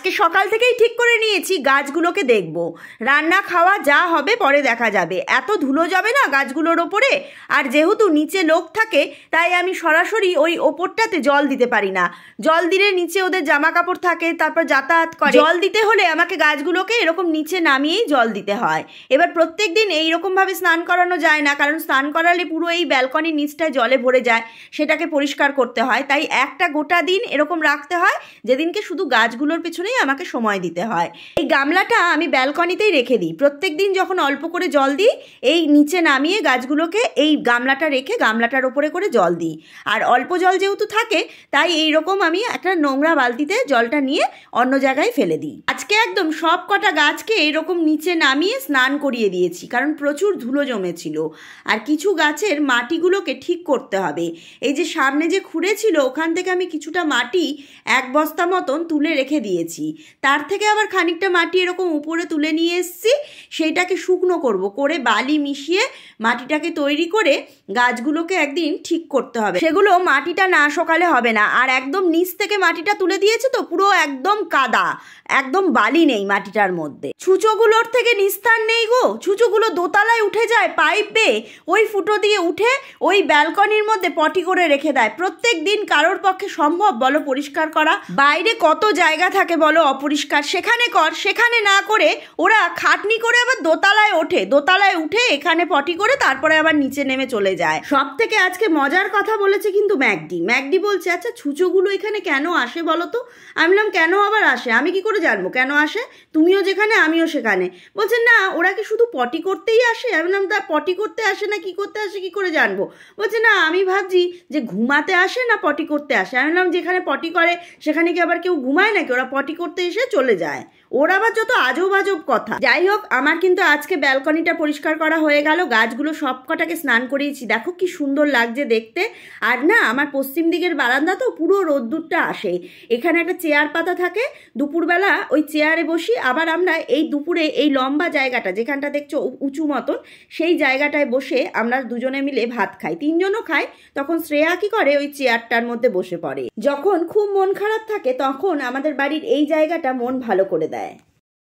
আজকে সকাল থেকেই ঠিক করে নিয়েছি গাছগুলোকে দেখব, রান্না খাওয়া যা হবে পরে দেখা যাবে। এত ধুলো যাবে না গাছগুলোর ওপরে, আর যেহেতু নিচে লোক থাকে তাই আমি সরাসরি ওই ওপরটাতে জল দিতে পারি না। জল দিলে নিচে ওদের জামা কাপড় থাকে, তারপর যাতায়াত করে। জল দিতে হলে আমাকে গাছগুলোকে এরকম নিচে নামিয়েই জল দিতে হয়। এবার প্রত্যেক দিন এইরকমভাবে স্নান করানো যায় না, কারণ স্নান করালে পুরো এই ব্যালকনির নিচটায় জলে ভরে যায়, সেটাকে পরিষ্কার করতে হয়। তাই একটা গোটা দিন এরকম রাখতে হয়, যেদিনকে শুধু গাছগুলোর পেছনেই আমাকে সময় দিতে হয়। এই গামলাটা আমি ব্যালকনিতেই রেখে দিই। প্রত্যেক দিন যখন অল্প করে জল দিই, এই নিচে নামিয়ে গাছগুলোকে এই গামলাটা রেখে গামলাটার ওপরে করে জল দিই। আর অল্প জল যেহেতু থাকে তাই এইরকম আমি একটা নোংরা বালতিতে জলটা নিয়ে অন্য জায়গায় ফেলে দিই। আজকে একদম সব কটা গাছকে এইরকম নিচে নামিয়ে স্নান করিয়ে দিয়েছি, কারণ প্রচুর ধুলো জমেছিল। আর কিছু গাছের মাটিগুলোকে ঠিক করতে হবে। এই যে সামনে যে খুঁড়ে ছিল ওখান থেকে আমি কিছুটা মাটি এক বস্তা মতন তুলে রেখে দিয়েছি। তার থেকে আবার খানিকটা মাটি এরকম উপরে তুলে নিয়ে এসেছি, সেইটাকে শুকনো করব, করে বালি মিশিয়ে মাটিটাকে তৈরি করে গাছগুলোকে একদিন ঠিক করতে হবে। সেগুলো মাটিটা না শোকালে হবে না। আর একদম নিচ থেকে মাটিটা তুলে দিয়েছে তো পুরো একদম কাদা, একদম বালি নেই মাটিটার মধ্যে। ছুঁচোগুলোর থেকে নিস্তার নেই গো, ছুঁচোগুলো দোতলায় উঠে যায় পাইপ বেয়ে, ওই ফুটো দিয়ে উঠে ওই ব্যালকনির মধ্যে পটি করে রেখে দেয়। প্রত্যেক দিন কারোর পক্ষে সম্ভব বলো পরিষ্কার করা? বাইরে কত জায়গা থাকে বলো অপরিষ্কার, সেখানে কর। সেখানে না করে ওরা খাটনি করে আবার দোতলায় ওঠে, দোতলায় উঠে এখানে পটি করে তারপরে আবার নিচে নেমে চলে যায়। সব থেকে আজকে মজার কথা বলেছে কিন্তু ম্যাকডি বলছে, আচ্ছা ছুঁচোগুলো এখানে কেন আসে বলো তো? আমি বললাম কেন আবার আসে, আমি কি করে জানবো কেন আসে? তুমিও যেখানে আমিও সেখানে। বলছে না, ওরা কি শুধু পটি করতেই আসে? আমি বললাম তা পটি করতে আসে না কি করতে আসে কি করে জানবো? বলছে না, আমি ভাবছি যে ঘুমাতে আসে না পটি করতে আসে। আমি বললাম যেখানে পটি করে সেখানে কি আবার কেউ ঘুমায় নাকি? ওরা পটি করতে এসে চলে যায়। ওর আবার যত আজব আজব কথা। যাই হোক, আমার কিন্তু আজকে ব্যালকনিটা পরিষ্কার করা হয়ে গেল। গাছগুলো সব কটাকে স্নান করিয়েছি, দেখো কি সুন্দর লাগছে দেখতে। আর না, আমার পশ্চিম দিকের বারান্দা তো পুরো রোদ্দুরটা আসে। এখানে একটা চেয়ার পাতা থাকে, দুপুরবেলা ওই চেয়ারে বসি। আবার আমরা এই দুপুরে এই লম্বা জায়গাটা যেখানটা দেখছো উঁচু মতন, সেই জায়গাটায় বসে আমরা দুজনে মিলে ভাত খাই। তিনজনও খাই। তখন শ্রেয়া কি করে, ওই চেয়ারটার মধ্যে বসে পড়ে। যখন খুব মন খারাপ থাকে তখন আমাদের বাড়ির এই জায়গাটা মন ভালো করে দেয়।